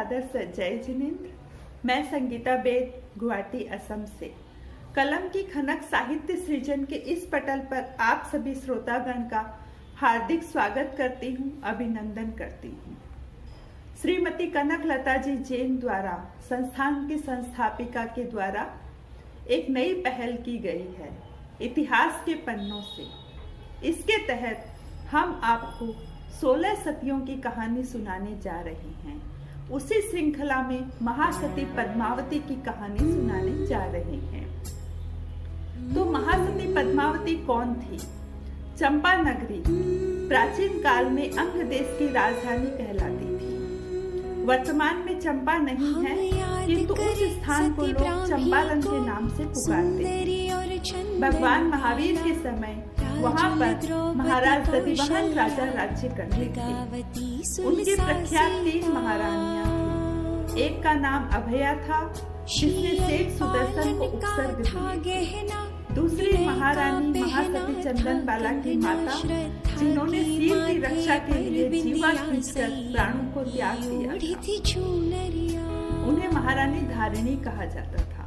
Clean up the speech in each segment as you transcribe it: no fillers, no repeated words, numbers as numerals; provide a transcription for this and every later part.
सादर से जय जिनेंद्र। मैं संगीता बेद, गुवाहाटी, असम से। कलम की खनक साहित्य सृजन के इस पटल पर आप सभी श्रोतागण का हार्दिक स्वागत करती हूँ, अभिनंदन करती हूँ। श्रीमती कनक लता जी जैन द्वारा संस्थान की संस्थापिका के द्वारा एक नई पहल की गई है, इतिहास के पन्नों से। इसके तहत हम आपको 16 सतियों की कहानी सुनाने जा रहे हैं। उसी श्रृंखला में महासती पद्मावती की कहानी सुनाने जा रहे हैं। तो महासती पद्मावती कौन थी? चंपा नगरी प्राचीन काल में अंग देश की राजधानी कहलाती थी। वर्तमान में चंपा नहीं है, किंतु उस स्थान को लोग चंपारण के नाम से पुकारते हैं। भगवान महावीर के समय वहाँ पर महाराज दधिवाहन राजा राज्य करते थे। उनकी प्रख्यात 3 महारानियां थीं। एक का नाम अभया था, जिसने सेठ सुदर्शन को उपसर्ग दिए। दूसरी महारानी महासती चंदनबाला की माता, जिन्होंने सील की रक्षा के लिए जीवा खींचकर प्राणों को त्याग दिया था। उन्हें महारानी धारिणी कहा जाता था।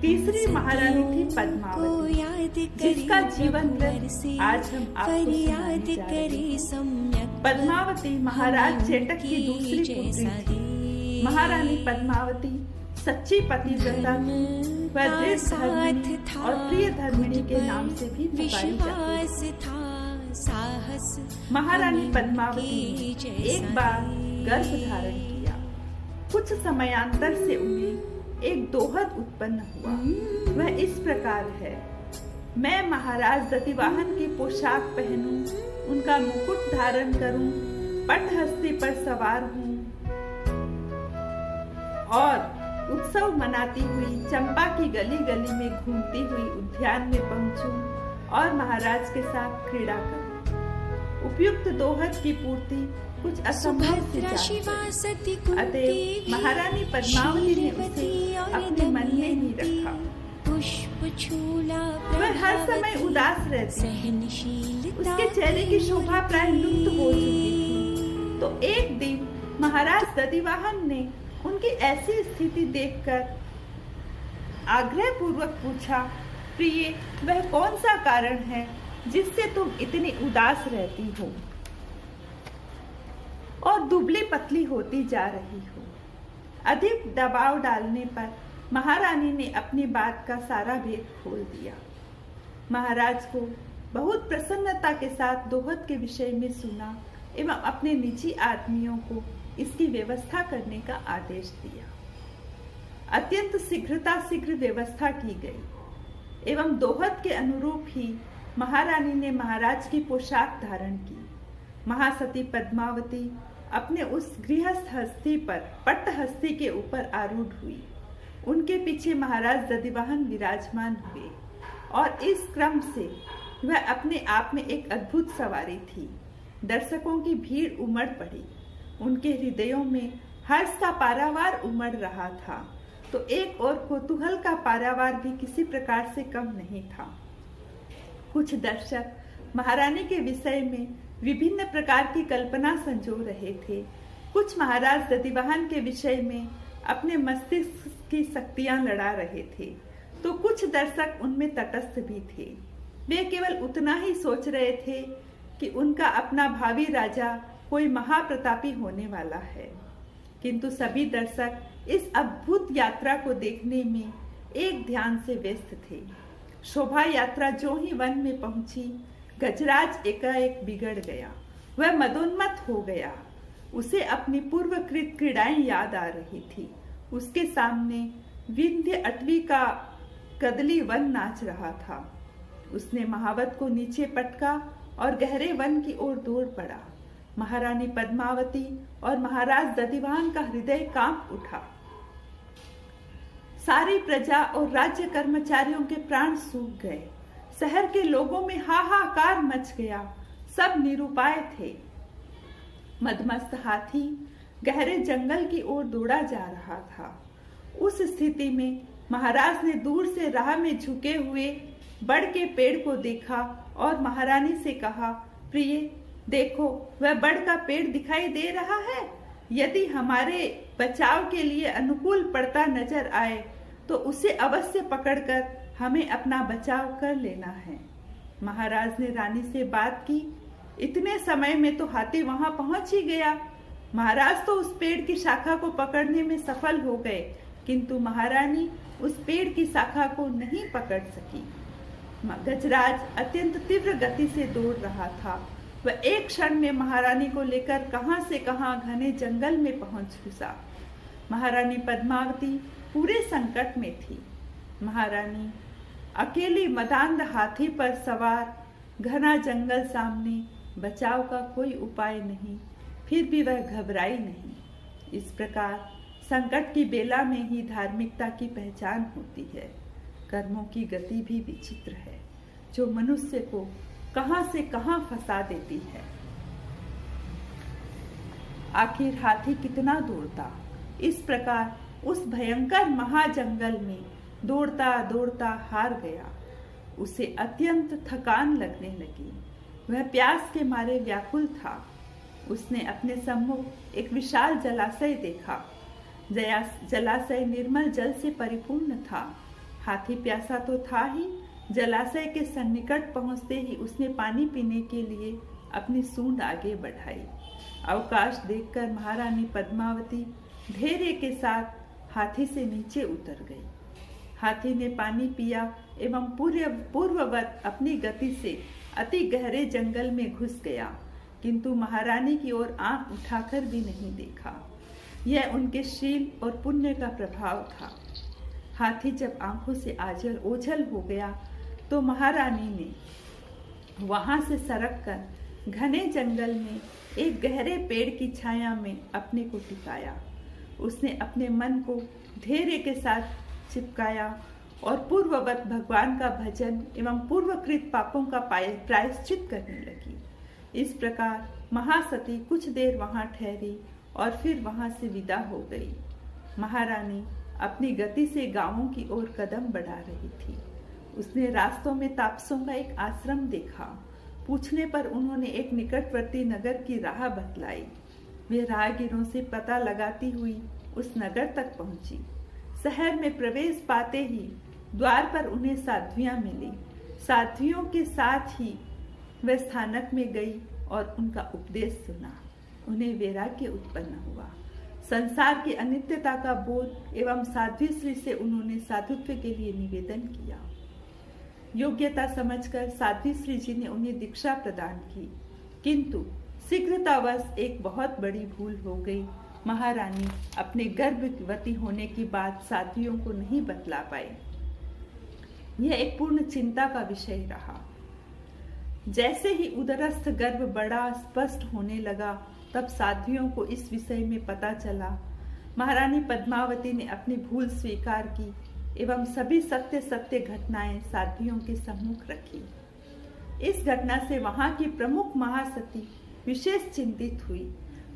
तीसरी महारानी थी पद्मावती, जिसका जीवन वृत्त आज हम आपको सुनाने जा रहे हैं। पद्मावती महाराज चेटक की दूसरी पुत्री थी। महारानी पद्मावती सच्ची पतिव्रता व दृढ़ धर्मिणी और प्रिय धर्मिणी के नाम से भी पुकारी जाती थी। महारानी पद्मावती ने एक बार गर्भ धारण किया। कुछ समयांतर से उन्हें एक दोहद उत्पन्न हुआ। वह इस प्रकार है: मैं महाराज दधिवाहन की पोशाक पहनूं, उनका मुकुट धारण करूं, पटहस्ती पर सवार हूं और उत्सव मनाती हुई चंपा की गली गली में घूमती हुई उद्यान में पहुंचूं और महाराज के साथ क्रीड़ा करूं। उपयुक्त दोहद की पूर्ति कुछ असंभव सी जाती। अतः महारानी पद्मावती ने उसे अपने मन में ही रखा। वह हर समय उदास रहती थी। उसके चेहरे की शोभा प्राय लुप्त हो चुकी थी। तो एक दिन महाराज दधिवाहन ने उनकी ऐसी स्थिति देखकर आग्रह पूर्वक पूछा, प्रिय, वह कौन सा कारण है जिससे तुम इतनी उदास रहती हो और दुबली पतली होती जा रही हो? अधिक दबाव डालने पर महारानी ने अपनी बात का सारा भेद खोल दिया। महाराज को बहुत प्रसन्नता के साथ दोहद के विषय में सुना एवं अपने निजी आदमियों को इसकी व्यवस्था करने का आदेश दिया। अत्यंत शीघ्र व्यवस्था की गई एवं दोहद के अनुरूप ही महारानी ने महाराज की पोशाक धारण की। महासती पद्मावती अपने उस गृहस्थ हस्ती पर पट्टहस्ती के ऊपर आरूढ़ हुई। उनके पीछे महाराज दधिवाहन विराजमान हुए और इस क्रम से वह अपने आप में एक अद्भुत सवारी थी। दर्शकों की भीड़ उमड़ पड़ी। उनके हृदयों में हर्ष का पारावार उमड़ रहा था, तो एक और कौतूहल का पारावार भी किसी प्रकार से कम नहीं था। कुछ दर्शक महारानी के विषय में विभिन्न प्रकार की कल्पना संजो रहे थे। कुछ महाराज दधिवाहन के विषय में अपने मस्तिष्क की शक्तियां लड़ा रहे थे, तो कुछ दर्शक उनमें तटस्थ भी थे। वे केवल उतना ही सोच रहे थे कि उनका अपना भावी राजा कोई महाप्रतापी होने वाला है। किंतु सभी दर्शक इस अद्भुत यात्रा को देखने में एक ध्यान से व्यस्त थे। शोभा यात्रा जो ही वन में पहुंची, गजराज एकाएक बिगड़ गया। वह मदोन्मत्त हो गया। उसे अपनी पूर्वकृत क्रीड़ाएं याद आ रही थी। उसके सामने विंध्य अटवी का कदली वन नाच रहा था। उसने महावत को नीचे पटका और गहरे वन की ओर दौड़ पड़ा। महारानी पद्मावती और महाराज दधिवाहन का हृदय कांप उठा। सारी प्रजा और राज्य कर्मचारियों के प्राण सूख गए। शहर के लोगों में हाहाकार मच गया। सब निरुपाय थे। मदमस्त हाथी गहरे जंगल की ओर दौड़ा जा रहा था। उस स्थिति में महाराज ने दूर से राह में झुके हुए बड़ के पेड़ को देखा और महारानी से कहा, प्रिय, देखो, वह बड़ का पेड़ दिखाई दे रहा है। यदि हमारे बचाव के लिए अनुकूल पड़ता नजर आए तो उसे अवश्य पकड़कर हमें अपना बचाव कर लेना है। महाराज ने रानी से बात की। इतने समय में तो हाथी वहां पहुंच ही गया। महाराज तो उस पेड़ की शाखा को पकड़ने में सफल हो गए, किंतु महारानी उस पेड़ की शाखा को नहीं पकड़ सकी। गजराज अत्यंत तीव्र गति से दौड़ रहा था। वह एक क्षण में महारानी को लेकर कहां से कहां घने जंगल में पहुंच घुसा। महारानी पद्मावती पूरे संकट में थी। महारानी अकेली मदांध हाथी पर सवार, घना जंगल सामने, बचाव का कोई उपाय नहीं, फिर भी वह घबराई नहीं। इस प्रकार संकट की बेला में ही धार्मिकता की पहचान होती है। कर्मों की गति भी विचित्र है, जो मनुष्य को कहां से कहां फंसा देती है। आखिर हाथी कितना दौड़ता। इस प्रकार उस भयंकर महाजंगल में दौड़ता दौड़ता हार गया। उसे अत्यंत थकान लगने लगी। वह प्यास के मारे व्याकुल था। उसने अपने सम्मुख एक विशाल जलाशय देखा। जलाशय निर्मल जल से परिपूर्ण था। हाथी प्यासा तो था ही, जलाशय के सन्निकट पहुंचते ही उसने पानी पीने के लिए अपनी सूंड आगे बढ़ाई। अवकाश देखकर महारानी पद्मावती धैर्य के साथ हाथी से नीचे उतर गई। हाथी ने पानी पिया एवं पूर्ववत अपनी गति से अति गहरे जंगल में घुस गया, किंतु महारानी की ओर आंख उठाकर भी नहीं देखा। यह उनके शील और पुण्य का प्रभाव था। हाथी जब आंखों से ओझल हो गया तो महारानी ने वहां से सरक कर घने जंगल में एक गहरे पेड़ की छाया में अपने को टिकाया। उसने अपने मन को धैर्य के साथ चिपकाया और पूर्ववत भगवान का भजन एवं पूर्वकृत पापों का प्रायश्चित करने लगी। इस प्रकार महासती कुछ देर वहां ठहरी और फिर वहां से विदा हो गई। महारानी अपनी गति से गांवों की ओर कदम बढ़ा रही थी। उसने रास्तों में तापसों का एक आश्रम देखा। पूछने पर उन्होंने एक निकटवर्ती नगर की राह बतलाई। वे राहगीरों से पता लगाती हुई उस नगर तक पहुंची। शहर में प्रवेश पाते ही द्वार पर उन्हें साध्वियां मिली। साध्वियों के साथ ही वह स्थानक में गई और उनका उपदेश सुना। उन्हें वैराग्य उत्पन्न हुआ। संसार की अनित्यता का बोध एवं साध्वी श्री से उन्होंने साधुत्व के लिए निवेदन किया। योग्यता समझकर साध्वी श्री जी ने उन्हें दीक्षा प्रदान की, किंतु शीघ्रतावश एक बहुत बड़ी भूल हो गई। महारानी अपने गर्भवती होने की बात साध्वियों को नहीं बतला पाई। यह एक पूर्ण चिंता का विषय रहा। जैसे ही उदरस्थ गर्भ बड़ा स्पष्ट होने लगा, तब साध्वियों को इस विषय में पता चला। महारानी पद्मावती ने अपनी भूल स्वीकार की एवं सभी सत्य घटनाएं साध्वियों के सम्मुख रखी। इस घटना से वहां की प्रमुख महासती विशेष चिंतित हुई।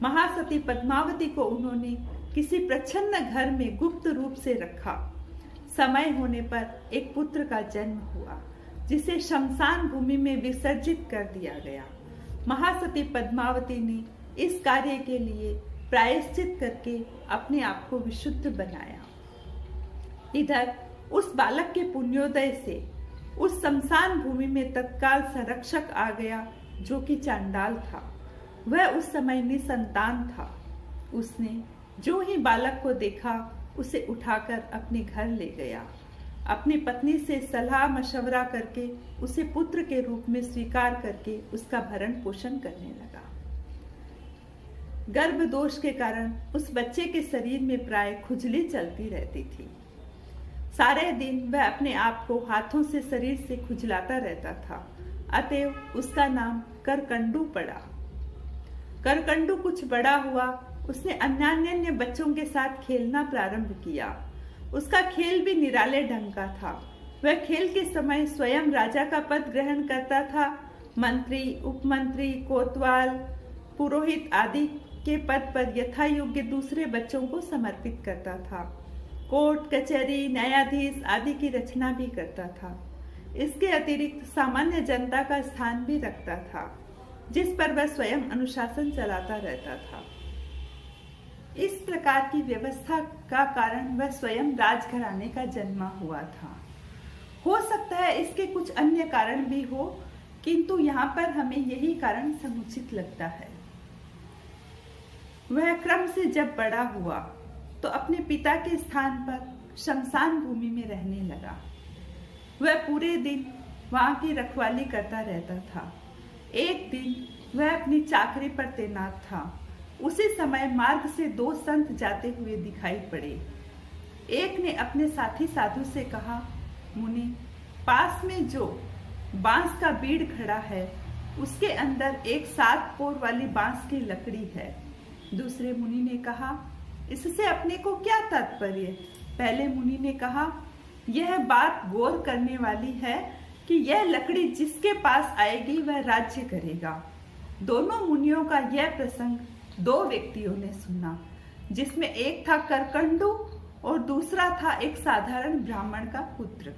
महासती पद्मावती को उन्होंने किसी प्रच्छन्न घर में गुप्त रूप से रखा। समय होने पर एक पुत्र का जन्म हुआ, जिसे शमशान भूमि में विसर्जित कर दिया गया। महासती पद्मावती ने इस कार्य के लिए प्रायश्चित करके अपने आप को विशुद्ध बनाया। इधर उस बालक के पुण्योदय से उस शमशान भूमि में तत्काल संरक्षक आ गया, जो कि चांडाल था। वह उस समय निसंतान था। उसने जो ही बालक को देखा, उसे उठाकर अपने घर ले गया। अपनी पत्नी से सलाह मशवरा करके उसे पुत्र के रूप में स्वीकार करके उसका भरण पोषण करने लगा। गर्भ दोष के कारण उस बच्चे के शरीर में प्राय खुजली चलती रहती थी। सारे दिन वह अपने आप को हाथों से शरीर से खुजलाता रहता था। अतएव उसका नाम करकंडू पड़ा। करकंडू कुछ बड़ा हुआ। उसने अन्यान्य बच्चों के साथ खेलना प्रारंभ किया। उसका खेल भी निराले ढंग का था। वह खेल के समय स्वयं राजा का पद ग्रहण करता था। मंत्री, उपमंत्री, कोतवाल, पुरोहित आदि के पद पर यथा योग्य दूसरे बच्चों को समर्पित करता था। कोर्ट कचहरी, न्यायाधीश आदि की रचना भी करता था। इसके अतिरिक्त सामान्य जनता का स्थान भी रखता था, जिस पर वह स्वयं अनुशासन चलाता रहता था। इस प्रकार की व्यवस्था का कारण वह स्वयं राजघराने का जन्मा हुआ था। हो सकता है इसके कुछ अन्य कारण भी हो, किंतु यहाँ पर हमें यही कारण समुचित लगता है। वह क्रम से जब बड़ा हुआ तो अपने पिता के स्थान पर शमशान भूमि में रहने लगा। वह पूरे दिन वहां की रखवाली करता रहता था। एक दिन वह अपनी चाकरी पर तैनात था। उसी समय मार्ग से दो संत जाते हुए दिखाई पड़े। एक ने अपने साथी साधु से कहा, मुनि, पास में जो बांस का बीड़ खड़ा है उसके अंदर एक 7 पोर वाली बांस की लकड़ी है। दूसरे मुनि ने कहा, इससे अपने को क्या तात्पर्य? पहले मुनि ने कहा, यह बात गौर करने वाली है कि यह लकड़ी जिसके पास आएगी वह राज्य करेगा। दोनों मुनियों का यह प्रसंग 2 व्यक्तियों ने सुना, जिसमें एक था करकंडू और दूसरा था एक साधारण ब्राह्मण का पुत्र।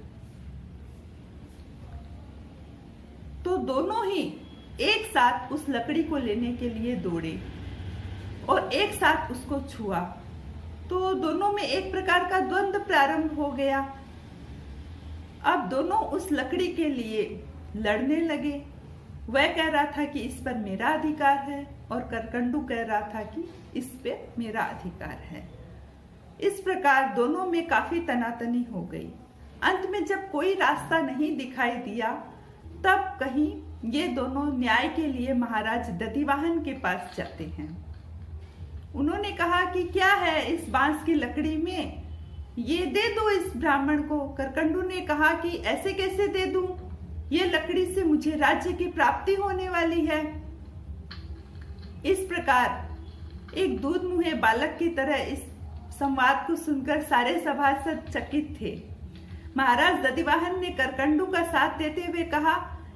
तो दोनों ही एक साथ उस लकड़ी को लेने के लिए दौड़े और एक साथ उसको छुआ। तो दोनों में एक प्रकार का द्वंद्व प्रारंभ हो गया। अब दोनों उस लकड़ी के लिए लड़ने लगे। वह कह रहा था कि इस पर मेरा अधिकार है और करकंडू कह रहा था कि इस पे मेरा अधिकार है। इस प्रकार दोनों में काफी तनातनी हो गई। अंत में जब कोई रास्ता नहीं दिखाई दिया, तब कहीं ये दोनों न्याय के लिए महाराज दधिवाहन के पास जाते हैं। उन्होंने कहा कि क्या है इस बांस की लकड़ी में, ये दे दो इस ब्राह्मण को। करकंडू ने कहा कि ऐसे कैसे दे दूं, ये लकड़ी से मुझे राज्य की प्राप्ति होने वाली है। इस प्रकार एक दूध मुहे बालक की तरह इस संवाद को सुनकर सारे सभासद चकित थे। महाराज दधिवाहन ने करकंडू का साथ देते हुए कहा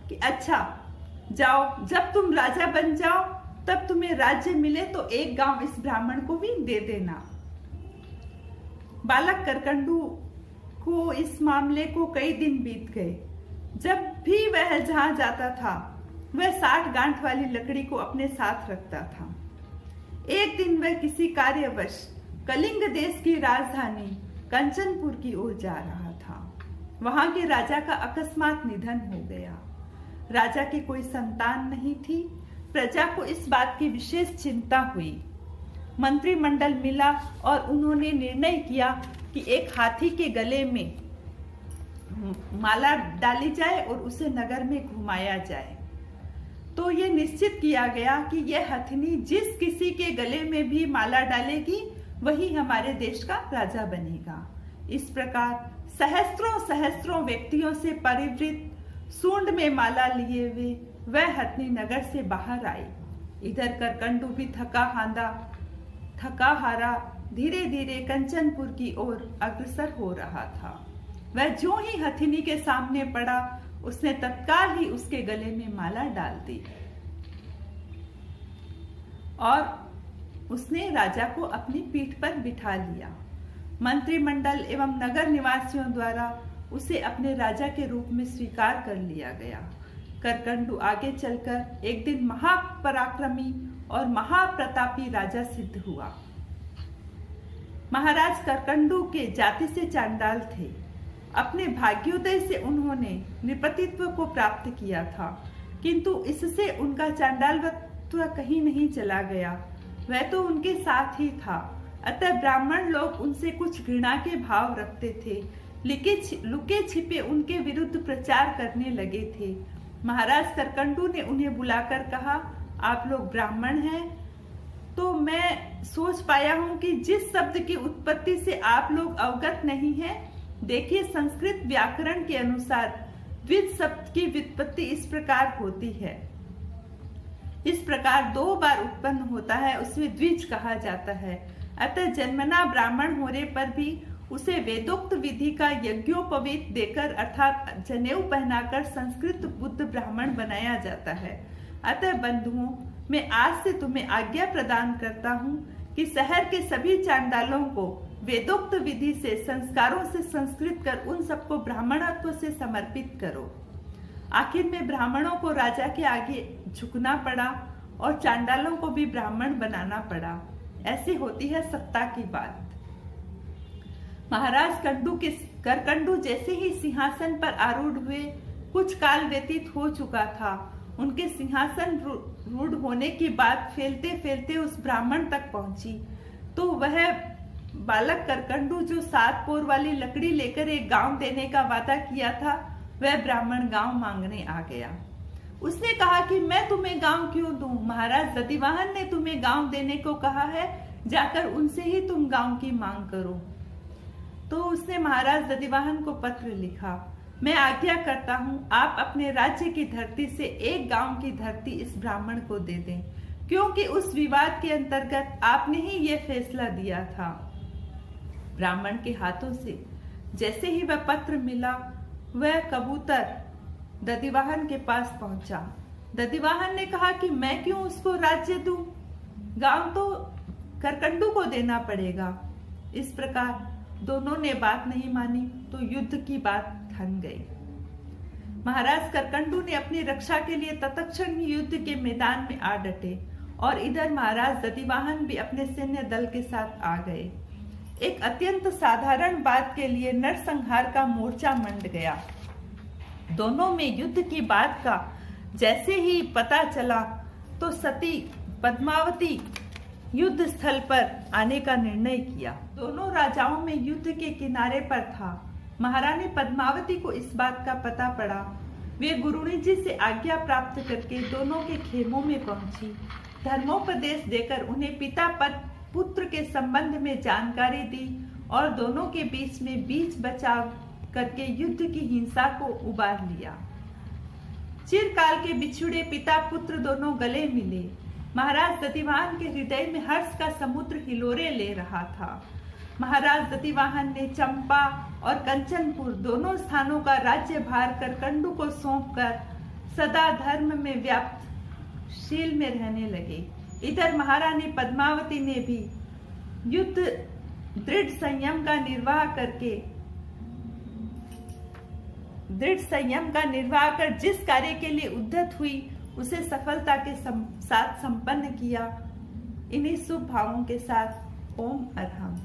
कि अच्छा जाओ, जब तुम राजा बन जाओ तब तुम्हें राज्य मिले तो एक गांव इस ब्राह्मण को भी दे देना। बालक करकंडू को इस मामले को कई दिन बीत गए। जब भी वह जहां जाता था वह 60 गांठ वाली लकड़ी को अपने साथ रखता था। एक दिन वह किसी कार्यवश कलिंग देश की राजधानी कंचनपुर की ओर जा रहा था। वहां के राजा का अकस्मात निधन हो गया। राजा की कोई संतान नहीं थी। प्रजा को इस बात की विशेष चिंता हुई। मंत्रिमंडल मिला और उन्होंने निर्णय किया कि एक हाथी के गले में माला डाली जाए और उसे नगर में घुमाया जाए। तो ये निश्चित किया गया कि यह हथिनी जिस किसी के गले में भी माला डालेगी वही हमारे देश का राजा बनेगा। इस प्रकार सहस्त्रों सहस्त्रों व्यक्तियों से परिवृत सूंड में माला लिए हुए वह हथिनी नगर से बाहर आई। इधर करकंडू भी थका हारा धीरे धीरे कंचनपुर की ओर अग्रसर हो रहा था। वह जो ही हथिनी के सामने पड़ा, उसने तत्काल ही उसके गले में माला डाल दी और उसने राजा को अपनी पीठ पर बिठा लिया। मंत्रिमंडल एवं नगर निवासियों द्वारा उसे अपने राजा के रूप में स्वीकार कर लिया गया। करकंडू आगे चलकर एक दिन महापराक्रमी और महाप्रतापी राजा सिद्ध हुआ। महाराज करकंडू के जाति से चांडाल थे। अपने भाग्योदय से उन्होंने नृपतित्व को प्राप्त किया था, किंतु इससे उनका चांडालत्व कहीं नहीं चला गया। वह तो उनके साथ ही था। अतः ब्राह्मण लोग उनसे कुछ घृणा के भाव रखते थे। लुके छिपे उनके विरुद्ध प्रचार करने लगे थे। महाराज करकंडू ने उन्हें बुलाकर कहा, आप लोग ब्राह्मण हैं तो मैं सोच पाया हूं कि जिस शब्द की उत्पत्ति से आप लोग अवगत नहीं हैं, देखिए संस्कृत व्याकरण के अनुसार द्विज शब्द की व्युत्पत्ति इस प्रकार होती है। इस प्रकार 2 बार उत्पन्न होता है, उसे द्विज कहा जाता है। अतः जन्मना ब्राह्मण होने पर भी उसे वेदोक्त विधि का यज्ञोपवीत देकर अर्थात जनेऊ पहनाकर संस्कृत बुद्ध ब्राह्मण बनाया जाता है। अतः बंधुओं, मैं आज से तुम्हें आज्ञा प्रदान करता हूँ कि शहर के सभी चांडालों को वेदोक्त विधि से संस्कारों से संस्कृत कर उन सबको ब्राह्मणत्व से समर्पित करो। आखिर में ब्राह्मणों को राजा के आगे झुकना पड़ा और चांडालों को भी ब्राह्मण बनाना पड़ा। ऐसी होती है सत्ता की बात। महाराज करकंडू जैसे ही सिंहासन पर आरूढ़ हुए, कुछ काल व्यतीत हो चुका था। उनके सिंहासन रूढ़ होने की बात फैलते फैलते उस ब्राह्मण तक पहुंची, तो वह बालक करकंडू जो 7 पोर वाली लकड़ी लेकर एक गांव देने का वादा किया था, वह ब्राह्मण गांव मांगने आ गया। उसने कहा कि मैं तुम्हें गांव क्यों दूं? महाराज दधिवाहन ने तुम्हें गांव देने को कहा है, जाकर उनसे ही तुम गांव की मांग करो। तो उसने महाराज दधिवाहन को पत्र लिखा, मैं आज्ञा करता हूँ आप अपने राज्य की धरती से एक गांव की धरती इस ब्राह्मण को दे दें, क्योंकि उस विवाद के अंतर्गत आपने ही ये फैसला दिया था। ब्राह्मण के हाथों से जैसे ही वह पत्र मिला, वह कबूतर दधिवाहन के पास पहुंचा। दधिवाहन ने कहा कि मैं क्यों उसको राज्य दूं? गांव तो करकंडू को देना पड़ेगा। इस प्रकार दोनों ने बात नहीं मानी तो युद्ध की बात थम गई। महाराज करकंडू ने अपनी रक्षा के लिए तत्क्षण ही युद्ध के मैदान में आ डटे और इधर महाराज दधिवाहन भी अपने सैन्य दल के साथ आ गए। एक अत्यंत साधारण बात के लिए नरसंहार का मोर्चा मंड गया। दोनों में युद्ध की बात का जैसे ही पता चला तो सती पद्मावती युद्ध स्थल पर आने का निर्णय किया। दोनों राजाओं में युद्ध के किनारे पर था। महारानी पद्मावती को इस बात का पता पड़ा। वे गुरुणी जी से आज्ञा प्राप्त करके दोनों के खेमों में पहुंची। धर्मोपदेश देकर उन्हें पिता पुत्र के संबंध में जानकारी दी और दोनों के बीच में बीच बचाव करके युद्ध की हिंसा को उबार लिया। चिरकाल के बिछुड़े पिता पुत्र दोनों गले मिले। महाराज दधिवाहन के हृदय में हर्ष का समुद्र हिलोरे ले रहा था। महाराज दधिवाहन ने चंपा और कंचनपुर दोनों स्थानों का राज्य भार करकंडू को सौंपकर सदा धर्म में व्याप्तशील में रहने लगे। इधर महारानी पद्मावती ने भी युद्ध दृढ़ संयम का निर्वाह कर जिस कार्य के लिए उद्यत हुई उसे सफलता के साथ संपन्न किया। इन्हीं शुभ भावों के साथ ओम अरहम।